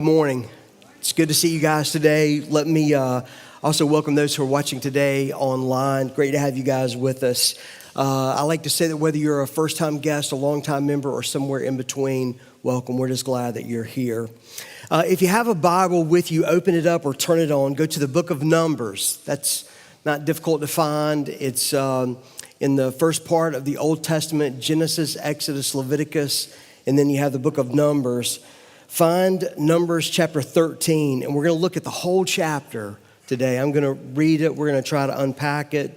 Morning. It's good to see you guys today. Let me also welcome those who are watching today online. Great to have you guys with us. I like to say that whether you're a first-time guest, a long-time member, or somewhere in between, welcome. We're just glad that you're here. If you have a Bible with you, open it up or turn it on. Go to the book of Numbers. That's not difficult to find. It's in the first part of the Old Testament, Genesis, Exodus, Leviticus, and then you have the book of Numbers. Find Numbers chapter 13, and we're going to look at the whole chapter today. I'm going to read it. We're going to try to unpack it.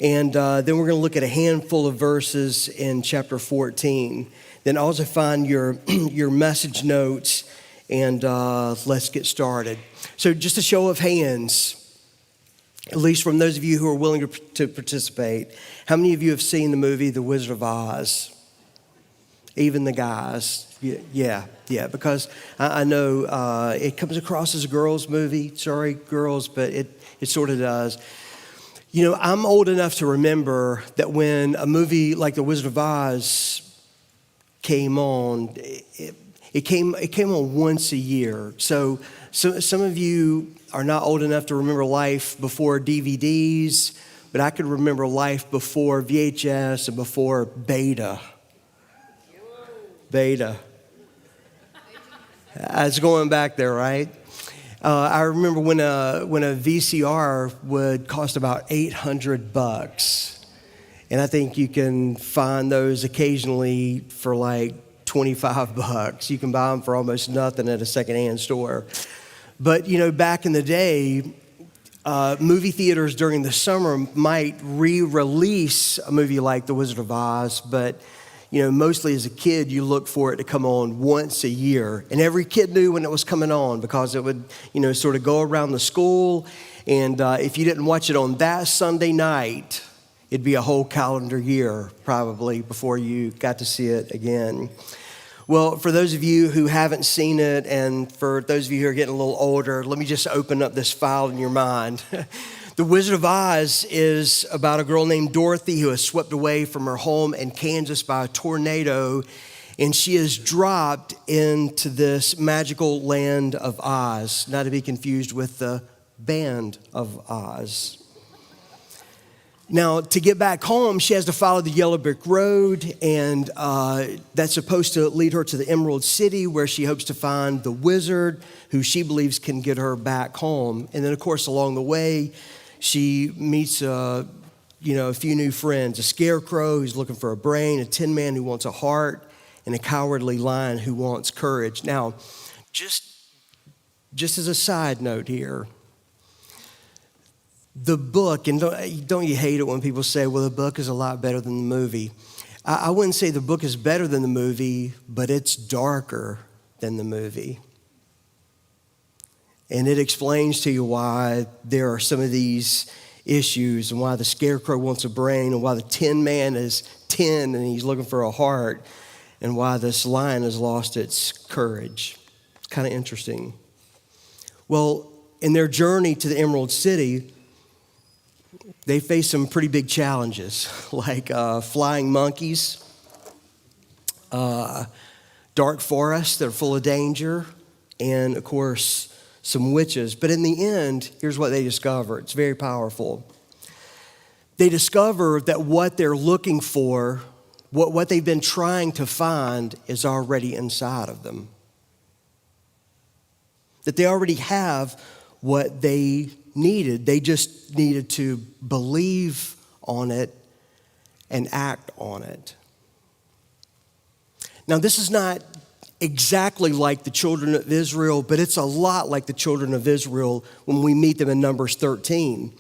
And then we're going to look at a handful of verses in chapter 14. Then also find your message notes, and let's get started. So just a show of hands, at least from those of you who are willing to participate. How many of you have seen the movie The Wizard of Oz? Even the guys. Yeah, because I know it comes across as a girls' movie. Sorry, girls, but it sort of does. You know, I'm old enough to remember that when a movie like The Wizard of Oz came on, it came on once a year. So some of you are not old enough to remember life before DVDs, but I could remember life before VHS and before Beta. It's going back there, right? I remember when a VCR would cost about $800, and I think you can find those occasionally for like $25. You can buy them for almost nothing at a secondhand store. But you know, back in the day, movie theaters during the summer might re-release a movie like The Wizard of Oz, but you know, mostly as a kid, you look for it to come on once a year. And every kid knew when it was coming on because it would, you know, sort of go around the school. And if you didn't watch it on that Sunday night, it'd be a whole calendar year probably before you got to see it again. Well, for those of you who haven't seen it, and for those of you who are getting a little older, let me just open up this file in your mind. The Wizard of Oz is about a girl named Dorothy who is swept away from her home in Kansas by a tornado, and she is dropped into this magical land of Oz, not to be confused with the Band of Oz. Now, to get back home, she has to follow the yellow brick road, and that's supposed to lead her to the Emerald City, where she hopes to find the wizard who she believes can get her back home. And then, of course, along the way, she meets a few new friends, a scarecrow who's looking for a brain, a tin man who wants a heart, and a cowardly lion who wants courage. Now, just as a side note here, the book, and don't you hate it when people say, well, the book is a lot better than the movie? I wouldn't say the book is better than the movie, but it's darker than the movie. And it explains to you why there are some of these issues and why the scarecrow wants a brain and why the tin man is tin and he's looking for a heart and why this lion has lost its courage. It's kind of interesting. Well, in their journey to the Emerald City, they face some pretty big challenges like flying monkeys, dark forests that are full of danger, and of course, some witches. But in the end, here's what they discover. It's very powerful. They discover that what they're looking for, what they've been trying to find, is already inside of them. That they already have what they needed. They just needed to believe on it and act on it. Now, this is not exactly like the children of Israel, but it's a lot like the children of Israel when we meet them in Numbers 13.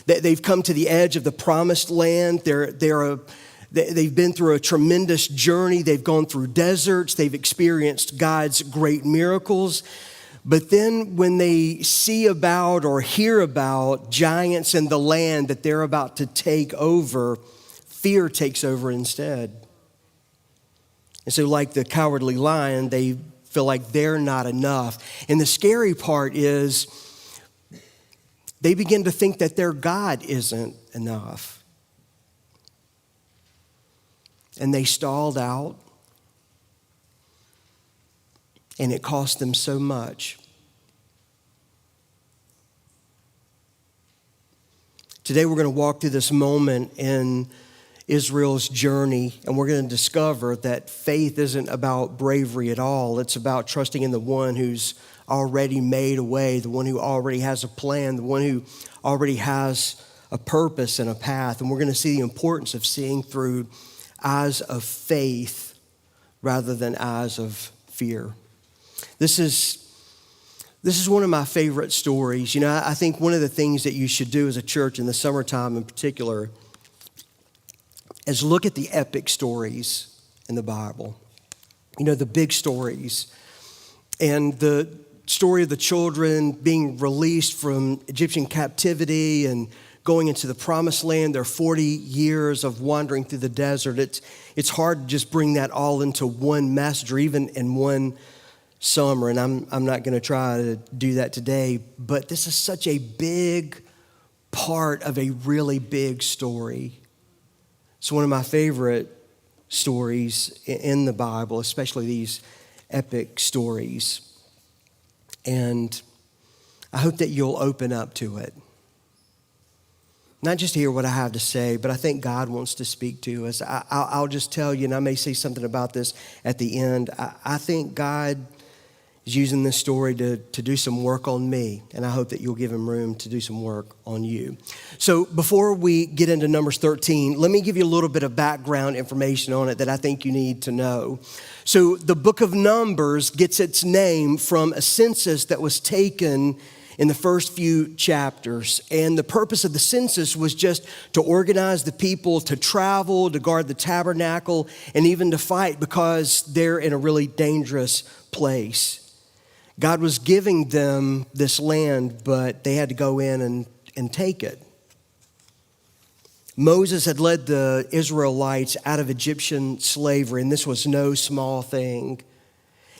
They've come to the edge of the promised land. They've been through a tremendous journey. They've gone through deserts. They've experienced God's great miracles. But then when they see about or hear about giants in the land that they're about to take over, fear takes over instead. And so like the cowardly lion, they feel like they're not enough. And the scary part is they begin to think that their God isn't enough. And they stalled out. and it cost them so much. Today we're going to walk through this moment in Israel's journey, and we're going to discover that faith isn't about bravery at all. It's about trusting in the one who's already made a way, the one who already has a plan, the one who already has a purpose and a path. And we're going to see the importance of seeing through eyes of faith rather than eyes of fear. This is one of my favorite stories. You know, I think one of the things that you should do as a church in the summertime in particular is look at the epic stories in the Bible. You know, the big stories. And the story of the children being released from Egyptian captivity and going into the promised land, their 40 years of wandering through the desert. It's hard to just bring that all into one message or even in one summer, and I'm not going to try to do that today, but this is such a big part of a really big story. It's one of my favorite stories in the Bible, especially these epic stories. And I hope that you'll open up to it. Not just to hear what I have to say, but I think God wants to speak to us. I'll just tell you, and I may say something about this at the end. I think God is using this story to do some work on me, and I hope that you'll give him room to do some work on you. So before we get into Numbers 13, let me give you a little bit of background information on it that I think you need to know. So the book of Numbers gets its name from a census that was taken in the first few chapters. And the purpose of the census was just to organize the people to travel, to guard the tabernacle, and even to fight because they're in a really dangerous place. God was giving them this land, but they had to go in and take it. Moses had led the Israelites out of Egyptian slavery, and this was no small thing.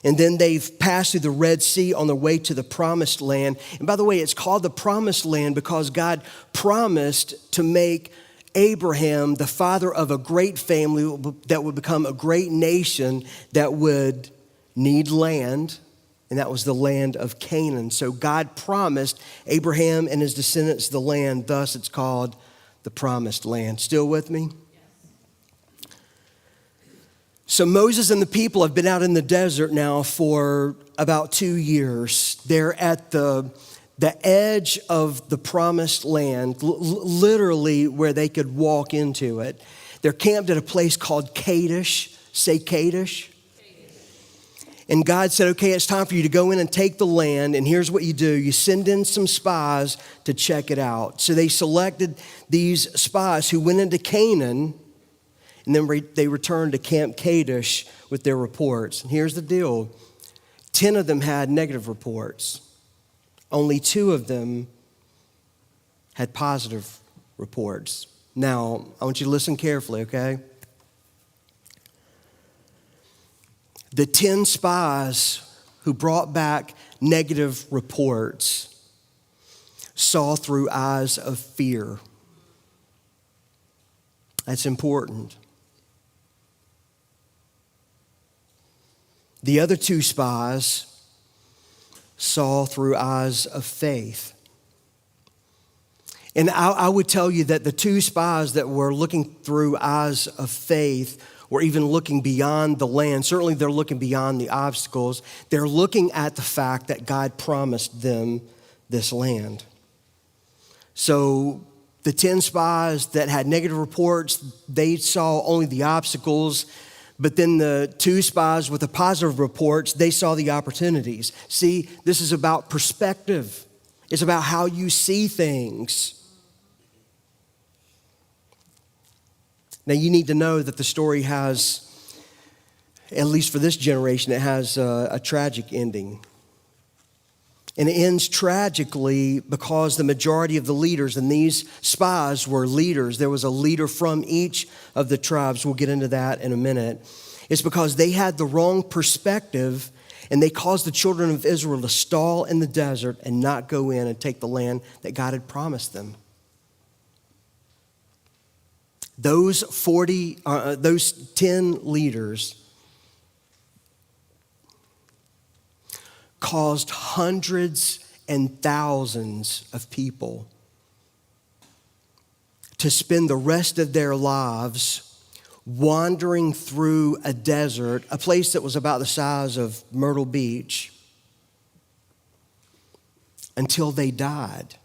And then they've passed through the Red Sea on their way to the Promised Land. And by the way, it's called the Promised Land because God promised to make Abraham the father of a great family that would become a great nation that would need land. And that was the land of Canaan. So God promised Abraham and his descendants the land. Thus, it's called the Promised Land. Still with me? So Moses and the people have been out in the desert now for about 2 years. They're at the edge of the Promised Land, literally where they could walk into it. They're camped at a place called Kadesh. Say Kadesh. And God said, okay, it's time for you to go in and take the land. And here's what you do. You send in some spies to check it out. So they selected these spies who went into Canaan. And then they returned to Camp Kadesh with their reports. And here's the deal. 10 of them had negative reports. Only 2 of them had positive reports. Now, I want you to listen carefully, okay? The 10 spies who brought back negative reports saw through eyes of fear. That's important. The other 2 spies saw through eyes of faith. And I would tell you that the 2 spies that were looking through eyes of faith were even looking beyond the land. Certainly they're looking beyond the obstacles. They're looking at the fact that God promised them this land. So the 10 spies that had negative reports, they saw only the obstacles. But then the 2 spies with the positive reports, they saw the opportunities. See, this is about perspective. It's about how you see things. Now, you need to know that the story has, at least for this generation, it has a tragic ending. And it ends tragically because the majority of the leaders, and these spies were leaders. There was a leader from each of the tribes. We'll get into that in a minute. It's because they had the wrong perspective, and they caused the children of Israel to stall in the desert and not go in and take the land that God had promised them. Those 10 leaders caused hundreds and thousands of people to spend the rest of their lives wandering through a desert, a place that was about the size of Myrtle Beach, until they died.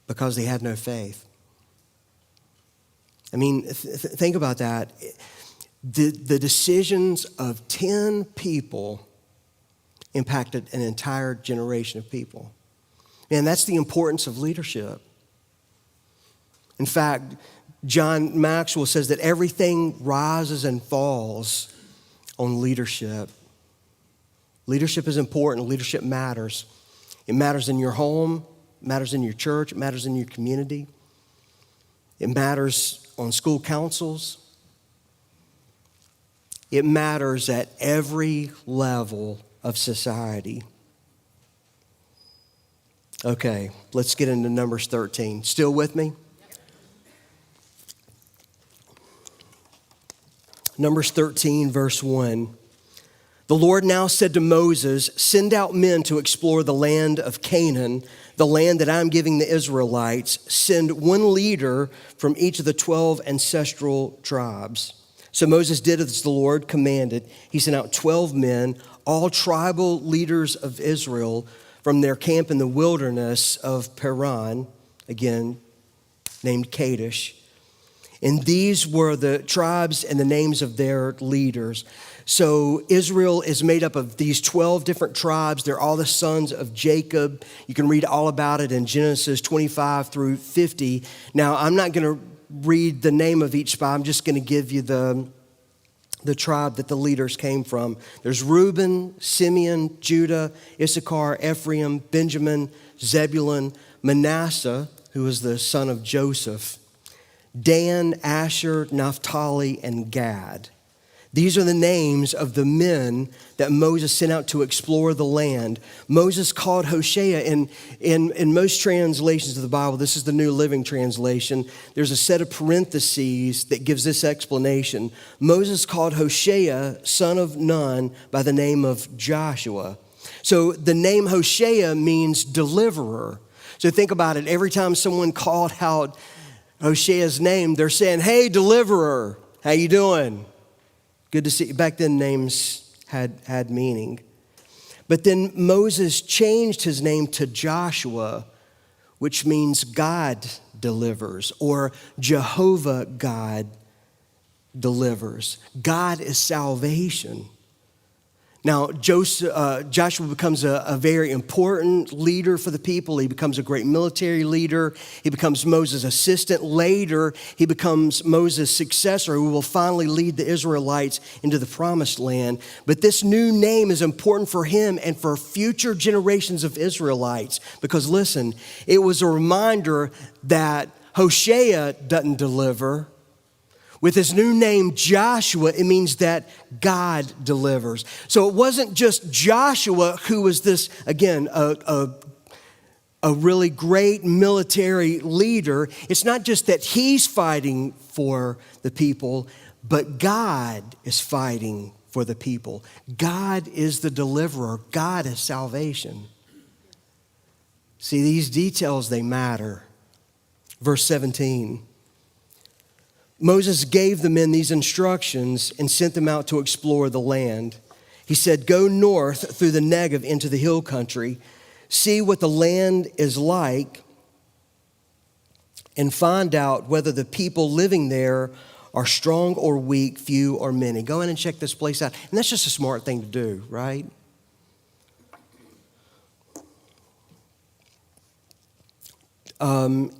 Because they had no faith. I mean, think about that. The decisions of 10 people impacted an entire generation of people. And that's the importance of leadership. In fact, John Maxwell says that everything rises and falls on leadership. Leadership is important. Leadership matters. It matters in your home. It matters in your church. It matters in your community. It matters on school councils. It matters at every level of society. Okay, let's get into Numbers 13. Still with me? Numbers 13, verse 1. The Lord now said to Moses, "Send out men to explore the land of Canaan, the land that I'm giving the Israelites. Send one leader from each of the 12 ancestral tribes." So Moses did as the Lord commanded. He sent out 12 men, all tribal leaders of Israel, from their camp in the wilderness of Paran, again named Kadesh. And these were the tribes and the names of their leaders. So Israel is made up of these 12 different tribes. They're all the sons of Jacob. You can read all about it in Genesis 25 through 50. Now, I'm not going to read the name of each tribe. I'm just going to give you the tribe that the leaders came from. There's Reuben, Simeon, Judah, Issachar, Ephraim, Benjamin, Zebulun, Manasseh, who was the son of Joseph, Dan, Asher, Naphtali, and Gad. These are the names of the men that Moses sent out to explore the land. Moses called Hoshea, in most translations of the Bible, this is the New Living Translation, there's a set of parentheses that gives this explanation. Moses called Hoshea, son of Nun, by the name of Joshua. So the name Hoshea means deliverer. So think about it. Every time someone called out Hoshea's name, they're saying, "Hey, deliverer, how you doing? Good to see you." Back then, names had meaning. But then Moses changed his name to Joshua, which means God delivers, or Jehovah God delivers. God is salvation. Now, Joshua becomes a very important leader for the people. He becomes a great military leader. He becomes Moses' assistant. Later, he becomes Moses' successor, who will finally lead the Israelites into the promised land. But this new name is important for him and for future generations of Israelites. Because listen, it was a reminder that Hoshea doesn't deliver. With his new name, Joshua, it means that God delivers. So it wasn't just Joshua who was this, again, a really great military leader. It's not just that he's fighting for the people, but God is fighting for the people. God is the deliverer. God is salvation. See, these details, they matter. Verse 17. Moses gave the men these instructions and sent them out to explore the land. He said, "Go north through the Negev into the hill country, see what the land is like, and find out whether the people living there are strong or weak, few or many." Go in and check this place out. And that's just a smart thing to do, right?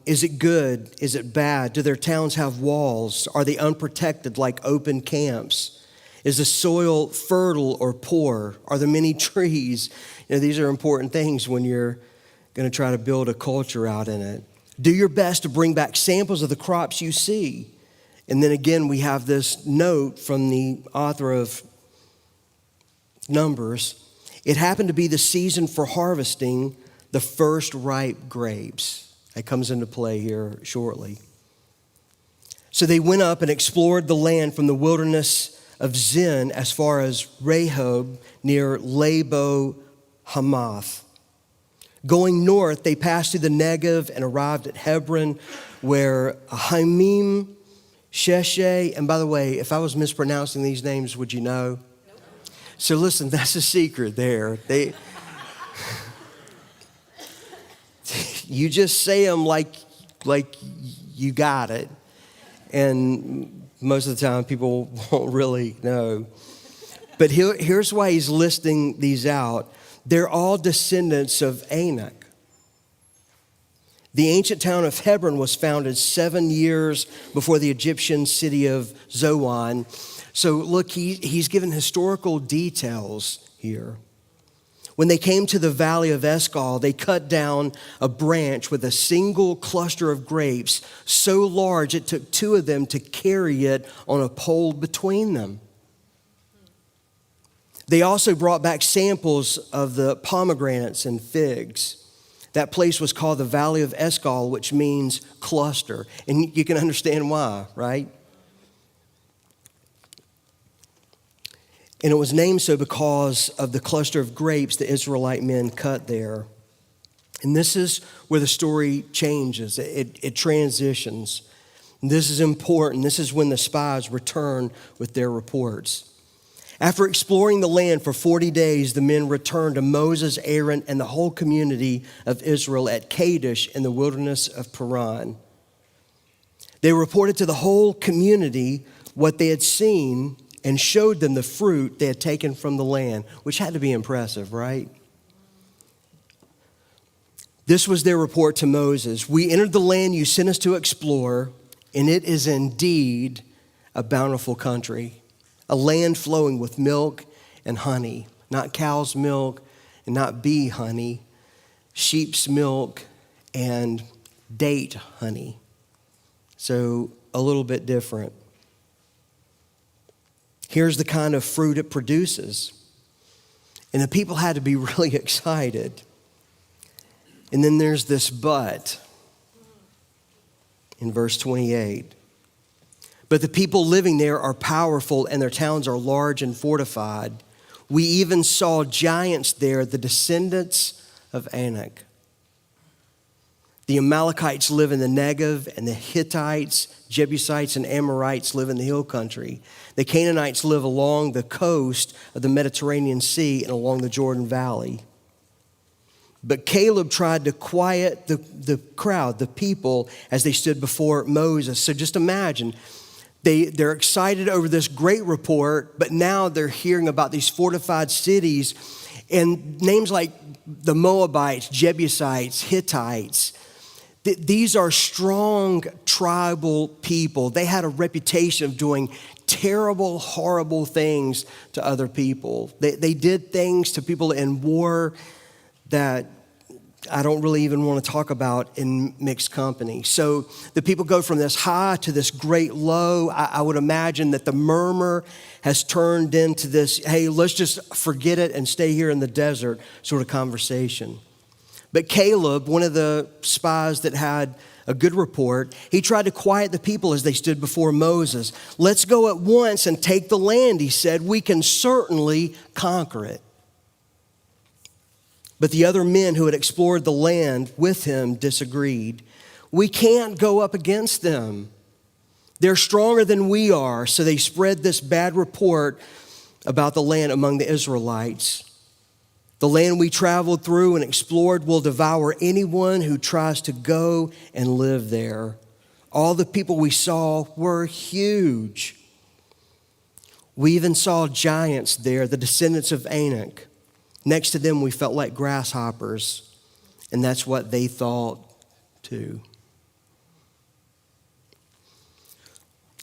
Is it good? Is it bad? Do their towns have walls? Are they unprotected like open camps? Is the soil fertile or poor? Are there many trees? You know, these are important things when you're going to try to build a culture out in it. Do your best to bring back samples of the crops you see. And then again, we have this note from the author of Numbers. It happened to be the season for harvesting the first ripe grapes. It comes into play here shortly. So they went up and explored the land from the wilderness of Zin as far as Rehob near Labo Hamath. Going north, they passed through the Negev and arrived at Hebron, where Hamim, Sheshai, and by the way, if I was mispronouncing these names, would you know? Nope. So listen, that's a secret there. You just say them like you got it. And most of the time, people won't really know. But here's why he's listing these out. They're all descendants of Anak. The ancient town of Hebron was founded 7 years before the Egyptian city of Zoan. So look, he's given historical details here. When they came to the valley of Eshcol, they cut down a branch with a single cluster of grapes, so large it took 2 of them to carry it on a pole between them. They also brought back samples of the pomegranates and figs. That place was called the Valley of Eshcol, which means cluster. And you can understand why, right? And it was named so because of the cluster of grapes the Israelite men cut there. And this is where the story changes. It transitions. And this is important. This is when the spies return with their reports. After exploring the land for 40 days, the men returned to Moses, Aaron, and the whole community of Israel at Kadesh in the wilderness of Paran. They reported to the whole community what they had seen and showed them the fruit they had taken from the land, which had to be impressive, right? This was their report to Moses. We entered the land you sent us to explore, and it is indeed a bountiful country. A land flowing with milk and honey, not cow's milk and not bee honey, sheep's milk and date honey. So a little bit different. Here's the kind of fruit it produces. And the people had to be really excited. And then there's this but in verse 28. But the people living there are powerful and their towns are large and fortified. We even saw giants there, the descendants of Anak. The Amalekites live in the Negev, and the Hittites, Jebusites, and Amorites live in the hill country. The Canaanites live along the coast of the Mediterranean Sea and along the Jordan Valley. But Caleb tried to quiet the crowd, the people, as they stood before Moses. So just imagine, they're excited over this great report, but now they're hearing about these fortified cities and names like the Moabites, Jebusites, Hittites. These are strong tribal people. They had a reputation of doing terrible, horrible things to other people. They did things to people in war that I don't really even want to talk about in mixed company. So the people go from this high to this great low. I would imagine that the murmur has turned into this, hey, let's just forget it and stay here in the desert sort of conversation. But Caleb, one of the spies that had a good report, he tried to quiet the people as they stood before Moses. Let's go at once and take the land, he said. We can certainly conquer it. But the other men who had explored the land with him disagreed. We can't go up against them. They're stronger than we are. So they spread this bad report about the land among the Israelites. The land we traveled through and explored will devour anyone who tries to go and live there. All the people we saw were huge. We even saw giants there, the descendants of Anak. Next to them, we felt like grasshoppers, and that's what they thought too.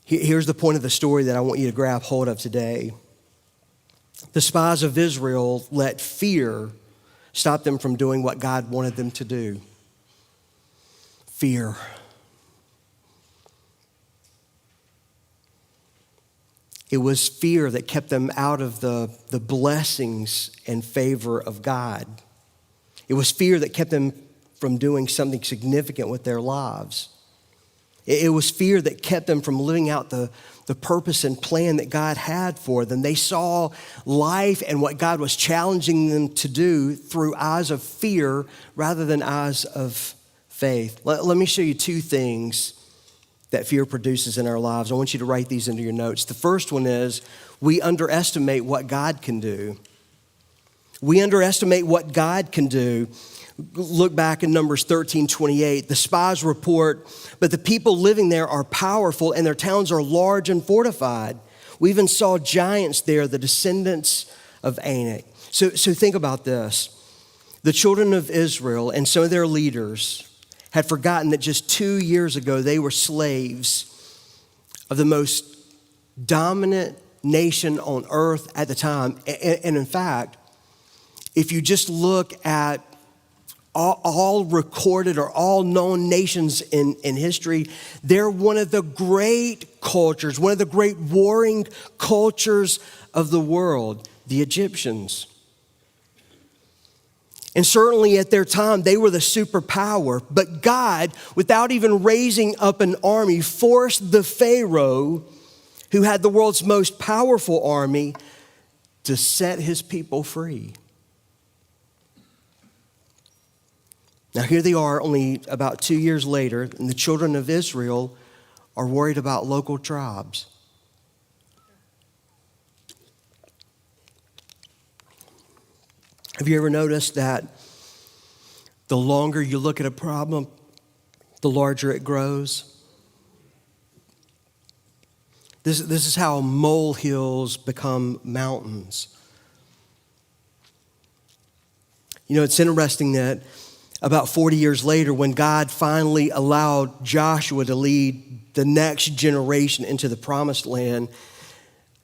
Here's the point of the story that I want you to grab hold of today. The spies of Israel let fear stop them from doing what God wanted them to do. Fear. It was fear that kept them out of the blessings and favor of God. It was fear that kept them from doing something significant with their lives. It was fear that kept them from living out the purpose and plan that God had for them. They saw life and what God was challenging them to do through eyes of fear rather than eyes of faith. Let me show you two things that fear produces in our lives. I want you to write these into your notes. The first one is we underestimate what God can do. We underestimate what God can do. Look back in Numbers 13:28. The spies report, but the people living there are powerful and their towns are large and fortified. We even saw giants there, the descendants of Anak. So think about this. The children of Israel and some of their leaders had forgotten that just 2 years ago they were slaves of the most dominant nation on earth at the time. And in fact, if you just look at all recorded or all known nations in history, they're one of the great cultures, one of the great warring cultures of the world, the Egyptians. And certainly at their time, they were the superpower. But God, without even raising up an army, forced the Pharaoh, who had the world's most powerful army, to set his people free. Now here they are only about 2 years later, and the children of Israel are worried about local tribes. Have you ever noticed that the longer you look at a problem, the larger it grows? This is how molehills become mountains. You know, it's interesting that about 40 years later, when God finally allowed Joshua to lead the next generation into the promised land,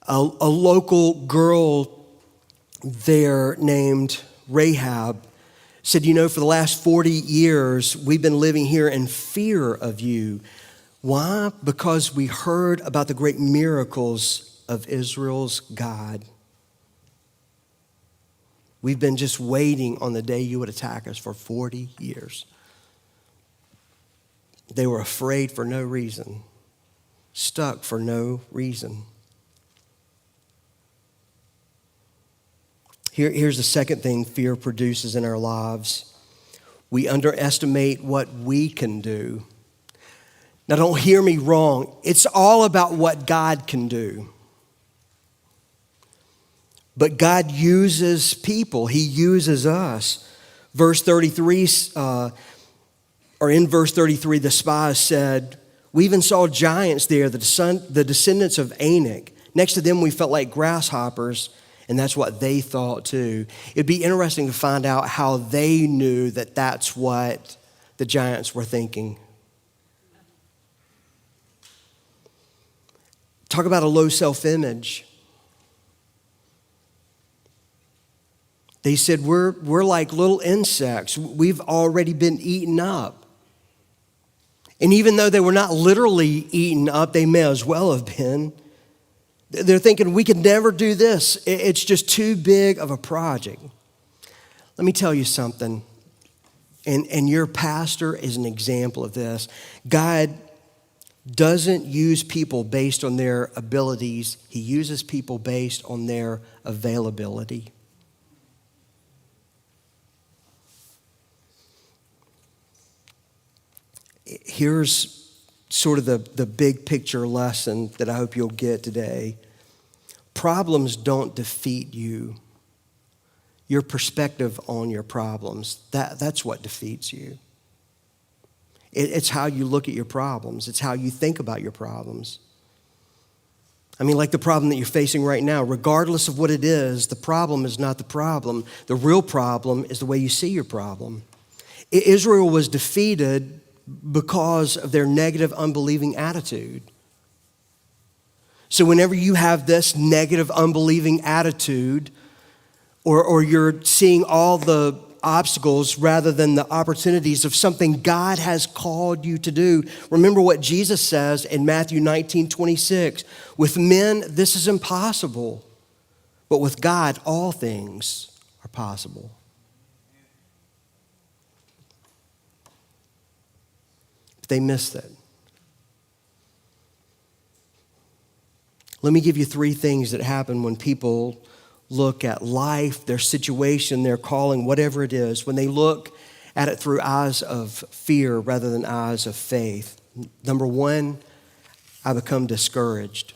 a local girl there named Rahab said, you know, for the last 40 years, we've been living here in fear of you. Why? Because we heard about the great miracles of Israel's God. We've been just waiting on the day you would attack us for 40 years. They were afraid for no reason, stuck for no reason. Here's the second thing fear produces in our lives. We underestimate what we can do. Now, don't hear me wrong. It's all about what God can do. But God uses people. He uses us. Verse 33, in verse 33, the spies said, we even saw giants there, the descendants of Anak. Next to them, we felt like grasshoppers, and that's what they thought too. It'd be interesting to find out how they knew that that's what the giants were thinking. Talk about a low self-image. They said, we're like little insects. We've already been eaten up. And even though they were not literally eaten up, they may as well have been. They're thinking, we can never do this. It's just too big of a project. Let me tell you something. And your pastor is an example of this. God doesn't use people based on their abilities. He uses people based on their availability. Here's sort of the big picture lesson that I hope you'll get today. Problems don't defeat you. Your perspective on your problems, that's what defeats you. It's how you look at your problems. It's how you think about your problems. I mean, like the problem that you're facing right now, regardless of what it is, the problem is not the problem. The real problem is the way you see your problem. Israel was defeated because of their negative, unbelieving attitude. So whenever you have this negative, unbelieving attitude, or you're seeing all the obstacles rather than the opportunities of something God has called you to do, remember what Jesus says in Matthew 19:26. With men, this is impossible, but with God, all things are possible. They missed it. Let me give you 3 things that happen when people look at life, their situation, their calling, whatever it is, when they look at it through eyes of fear rather than eyes of faith. Number 1, I become discouraged.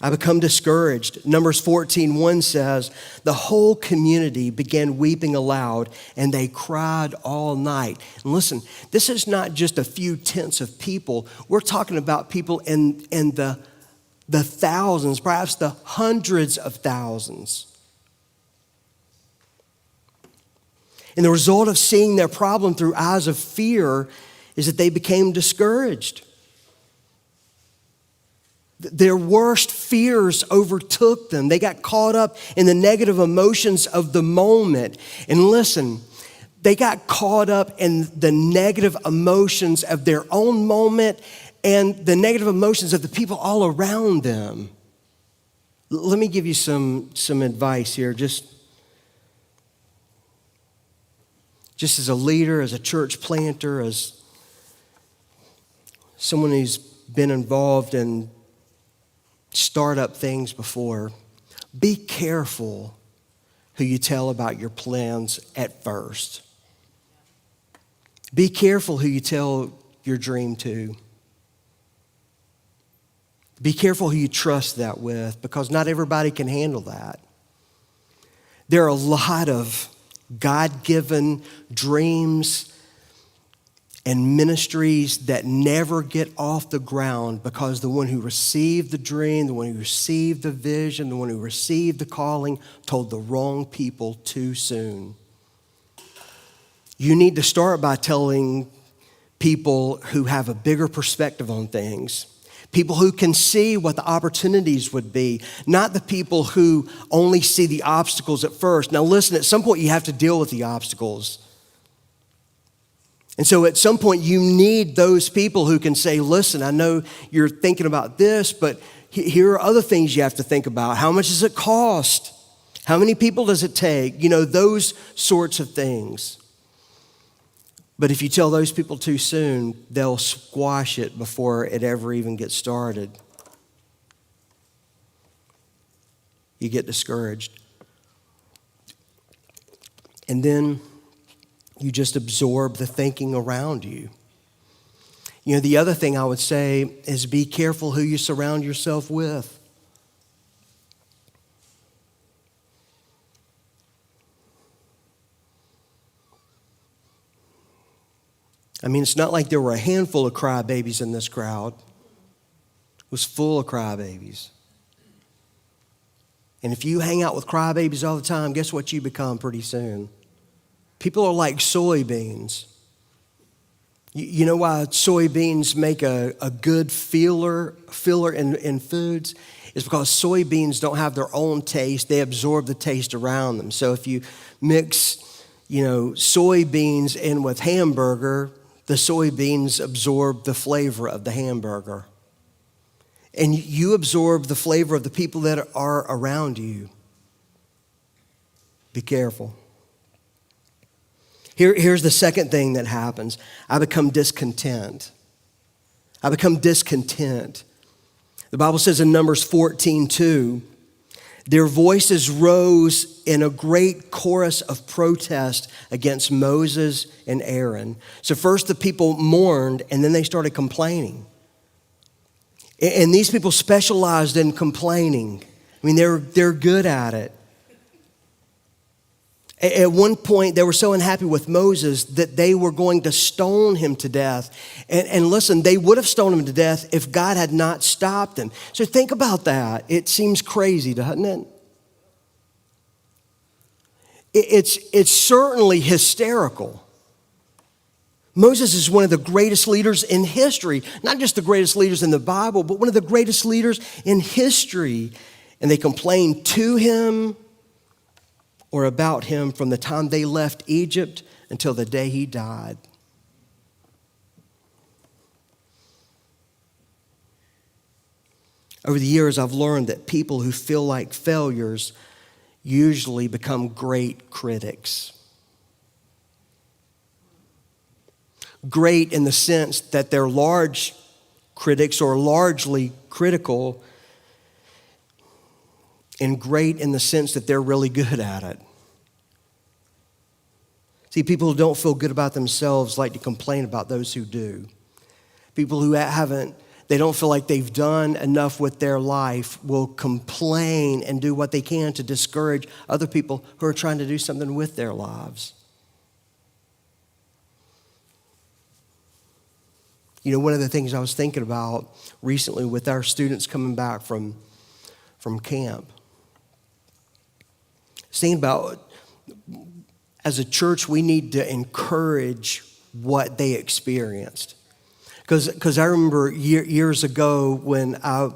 I become discouraged. Numbers 14:1 says, the whole community began weeping aloud, and they cried all night. And listen, this is not just a few tens of people. We're talking about people in the thousands, perhaps the hundreds of thousands. And the result of seeing their problem through eyes of fear is that they became discouraged. Their worst fears overtook them. They got caught up in the negative emotions of the moment. And listen, they got caught up in the negative emotions of their own moment and the negative emotions of the people all around them. Let me give you some advice here, just as a leader, as a church planter, as someone who's been involved in startup things before. Be careful who you tell about your plans at first. Be careful who you tell your dream to. Be careful who you trust that with, because not everybody can handle that. There are a lot of God-given dreams and ministries that never get off the ground because the one who received the dream, the one who received the vision, the one who received the calling told the wrong people too soon. You need to start by telling people who have a bigger perspective on things, people who can see what the opportunities would be, not the people who only see the obstacles at first. Now listen, at some point you have to deal with the obstacles. And so at some point you need those people who can say, listen, I know you're thinking about this, but here are other things you have to think about. How much does it cost? How many people does it take? You know, those sorts of things. But if you tell those people too soon, they'll squash it before it ever even gets started. You get discouraged. And then you just absorb the thinking around you. You know, the other thing I would say is be careful who you surround yourself with. I mean, it's not like there were a handful of crybabies in this crowd. It was full of crybabies. And if you hang out with crybabies all the time, guess what you become pretty soon? People are like soybeans. You know why soybeans make a good filler in foods? It's because soybeans don't have their own taste. They absorb the taste around them. So if you mix, soybeans in with hamburger, the soybeans absorb the flavor of the hamburger. And you absorb the flavor of the people that are around you. Be careful. Here's the second thing that happens. I become discontent. The Bible says in Numbers 14:2, their voices rose in a great chorus of protest against Moses and Aaron. So first the people mourned, and then they started complaining. And these people specialized in complaining. I mean, they're good at it. At one point, they were so unhappy with Moses that they were going to stone him to death. And listen, they would have stoned him to death if God had not stopped them. So think about that. It seems crazy, doesn't it? It's certainly hysterical. Moses is one of the greatest leaders in history, not just the greatest leaders in the Bible, but one of the greatest leaders in history. And they complained to him or about him from the time they left Egypt until the day he died. Over the years, I've learned that people who feel like failures usually become great critics. Great in the sense that they're large critics or largely critical, and great in the sense that they're really good at it. See, people who don't feel good about themselves like to complain about those who do. People who they don't feel like they've done enough with their life will complain and do what they can to discourage other people who are trying to do something with their lives. You know, one of the things I was thinking about recently with our students coming back from camp, thinking about, as a church, we need to encourage what they experienced. Because I remember years ago when I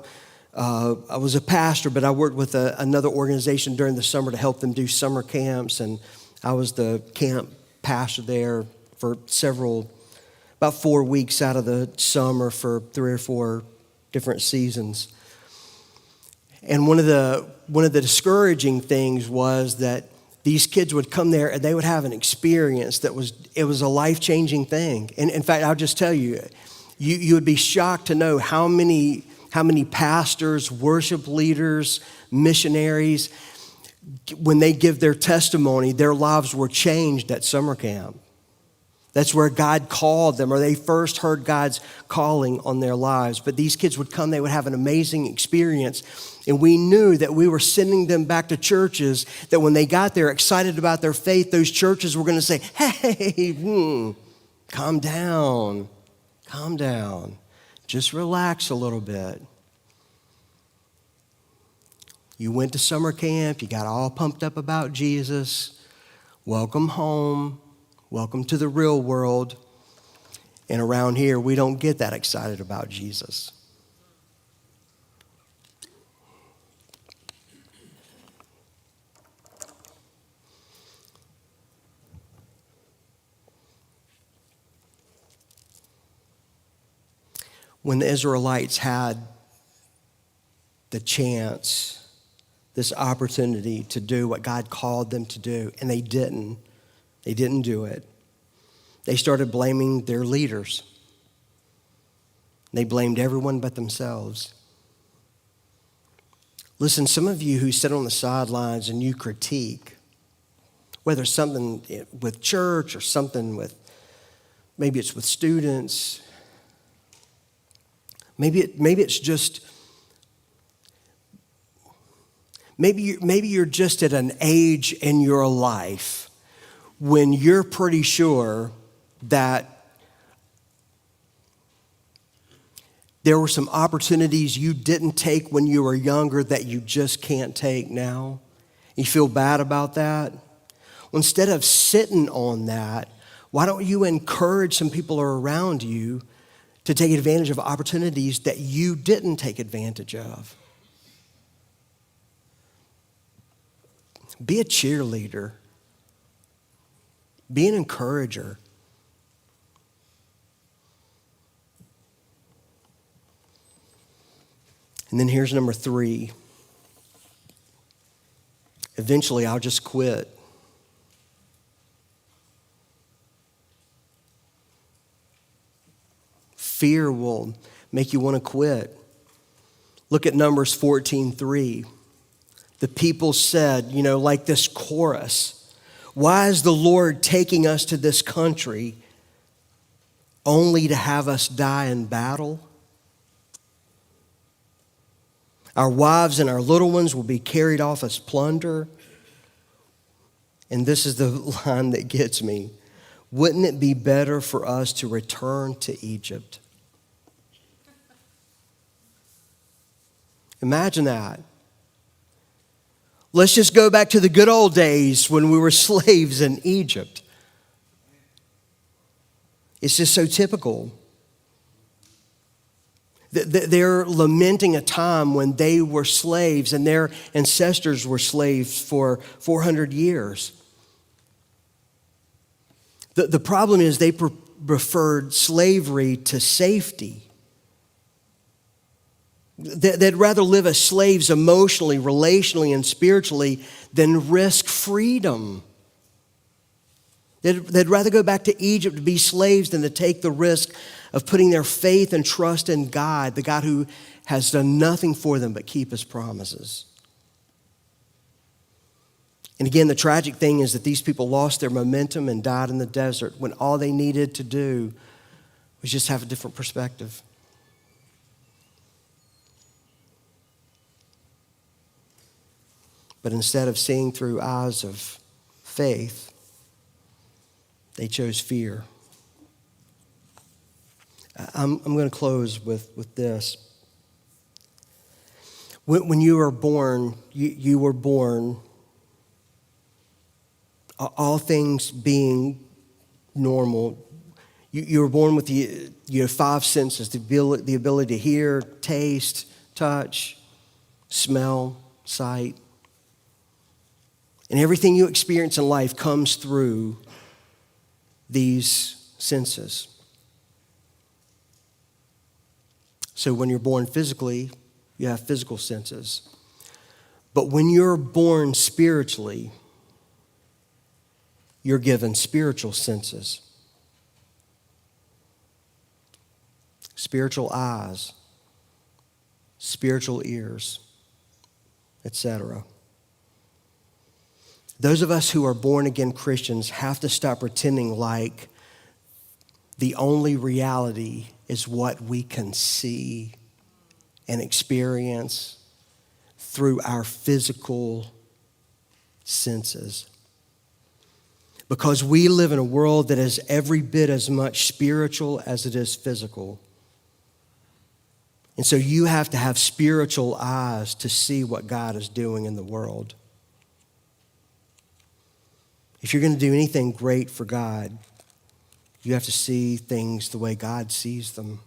was a pastor, but I worked with another organization during the summer to help them do summer camps, and I was the camp pastor there for about 4 weeks out of the summer for 3 or 4 different seasons. And one of the discouraging things was that these kids would come there and they would have an experience that was a life-changing thing. And in fact, I'll just tell you, you would be shocked to know how many pastors, worship leaders, missionaries, when they give their testimony, their lives were changed at summer camp. That's where God called them, or they first heard God's calling on their lives. But these kids would come, they would have an amazing experience. And we knew that we were sending them back to churches that when they got there, excited about their faith, those churches were going to say, hey, calm down, just relax a little bit. You went to summer camp, you got all pumped up about Jesus. Welcome home. Welcome to the real world. And around here, we don't get that excited about Jesus. When the Israelites had the chance, this opportunity to do what God called them to do, and they didn't do it, they started blaming their leaders. They blamed everyone but themselves. Listen, some of you who sit on the sidelines and you critique, whether it's something with church or something maybe it's with students, maybe you're just at an age in your life when you're pretty sure that there were some opportunities you didn't take when you were younger that you just can't take now. You feel bad about that? Well, instead of sitting on that, why don't you encourage some people around you to take advantage of opportunities that you didn't take advantage of? Be a cheerleader. Be an encourager. And then here's number 3. Eventually, I'll just quit. Fear will make you want to quit. Look at Numbers 14:3. The people said, like this chorus, "Why is the Lord taking us to this country only to have us die in battle? Our wives and our little ones will be carried off as plunder." And this is the line that gets me. "Wouldn't it be better for us to return to Egypt?" Imagine that. Let's just go back to the good old days when we were slaves in Egypt. It's just so typical. They're lamenting a time when they were slaves and their ancestors were slaves for 400 years. The problem is they preferred slavery to safety. They'd rather live as slaves emotionally, relationally, and spiritually than risk freedom. They'd rather go back to Egypt to be slaves than to take the risk of putting their faith and trust in God, the God who has done nothing for them but keep his promises. And again, the tragic thing is that these people lost their momentum and died in the desert when all they needed to do was just have a different perspective. But instead of seeing through eyes of faith, they chose fear. I'm going to close with this. When you were born, you were born, all things being normal. You were born with your five senses, the ability to hear, taste, touch, smell, sight. And everything you experience in life comes through these senses. So when you're born physically, you have physical senses. But when you're born spiritually, you're given spiritual senses. Spiritual eyes, spiritual ears, etc. Those of us who are born again Christians have to stop pretending like the only reality is what we can see and experience through our physical senses. Because we live in a world that is every bit as much spiritual as it is physical. And so you have to have spiritual eyes to see what God is doing in the world. If you're going to do anything great for God, you have to see things the way God sees them.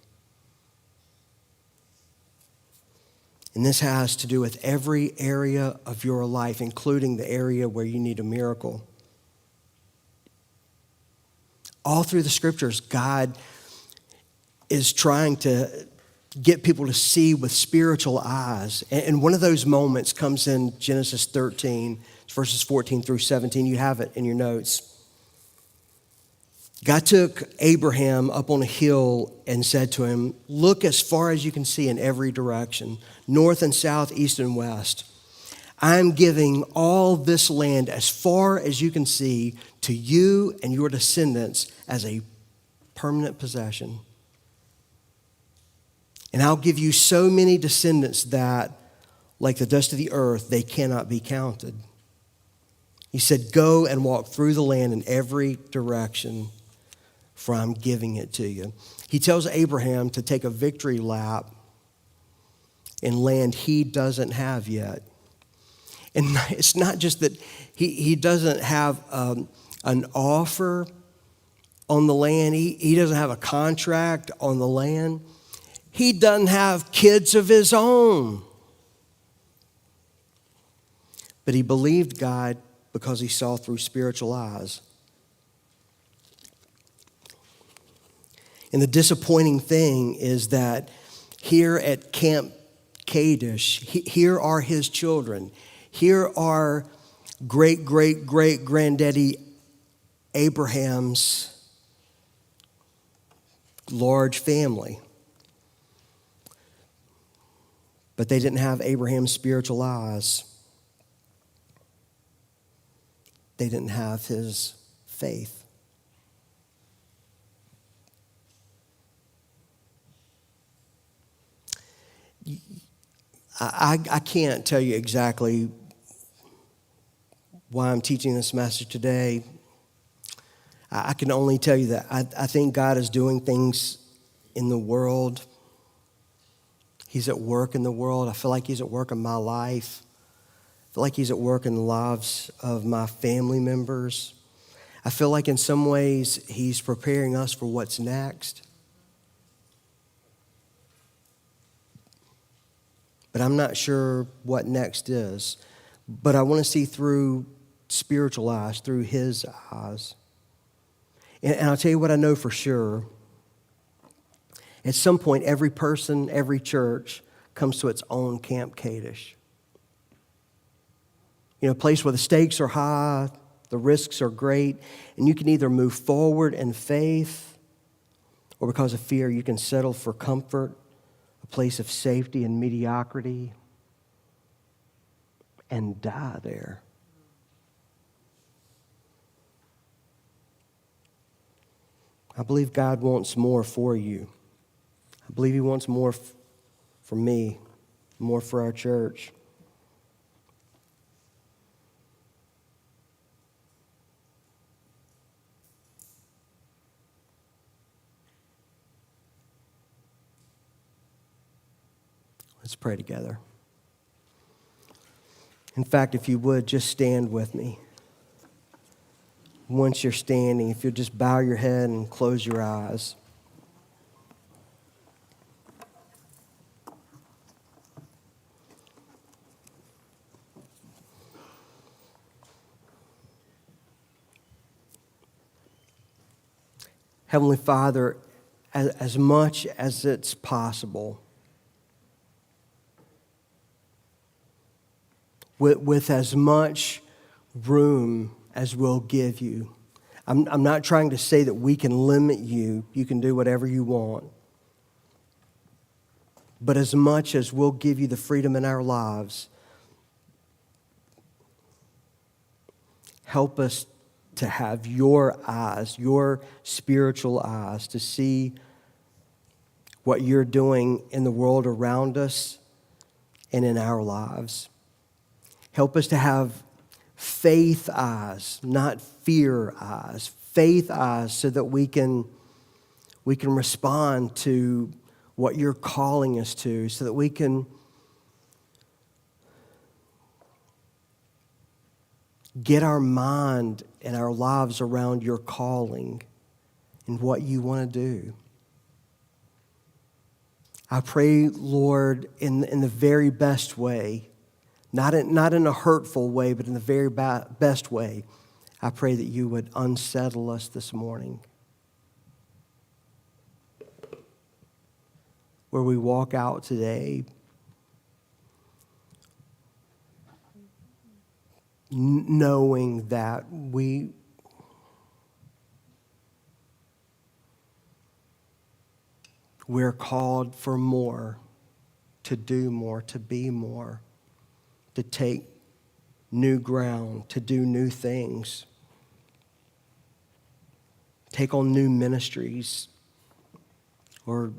And this has to do with every area of your life, including the area where you need a miracle. All through the scriptures, God is trying to get people to see with spiritual eyes. And one of those moments comes in Genesis 13, verses 14 through 17. You have it in your notes. God took Abraham up on a hill and said to him, "Look as far as you can see in every direction, north and south, east and west. I'm giving all this land as far as you can see to you and your descendants as a permanent possession. And I'll give you so many descendants that, like the dust of the earth, they cannot be counted." He said, "Go and walk through the land in every direction, for I'm giving it to you." He tells Abraham to take a victory lap in land he doesn't have yet. And it's not just that he doesn't have an offer on the land. He doesn't have a contract on the land. He doesn't have kids of his own. But he believed God because he saw through spiritual eyes. And the disappointing thing is that here at Camp Kadesh, here are his children. Here are great-great-great-granddaddy Abraham's large family. But they didn't have Abraham's spiritual eyes. They didn't have his faith. I can't tell you exactly why I'm teaching this message today. I can only tell you that I think God is doing things in the world. He's at work in the world. I feel like he's at work in my life. I feel like he's at work in the lives of my family members. I feel like in some ways he's preparing us for what's next. But I'm not sure what next is. But I want to see through spiritual eyes, through his eyes. And I'll tell you what I know for sure. At some point, every person, every church comes to its own Camp Kadesh. You know, a place where the stakes are high, The risks are great, and you can either move forward in faith, or because of fear, you can settle for comfort, a place of safety and mediocrity, and die there. I believe God wants more for you. I believe He wants more for me, more for our church. Let's pray together. In fact, if you would, just stand with me. Once you're standing, if you'll just bow your head and close your eyes. Heavenly Father, as much as it's possible, with as much room as we'll give you. I'm not trying to say that we can limit you. You can do whatever you want. But as much as we'll give you the freedom in our lives, help us to have your eyes, your spiritual eyes, to see what you're doing in the world around us and in our lives. Help us to have faith eyes, not fear eyes. Faith eyes so that we can respond to what you're calling us to, so that we can get our mind and our lives around your calling and what you want to do. I pray, Lord, in the very best way, not in a hurtful way, but in the very best way, I pray that you would unsettle us this morning. Where we walk out today knowing that we're called for more, to do more, to be more, to take new ground, to do new things, take on new ministries, or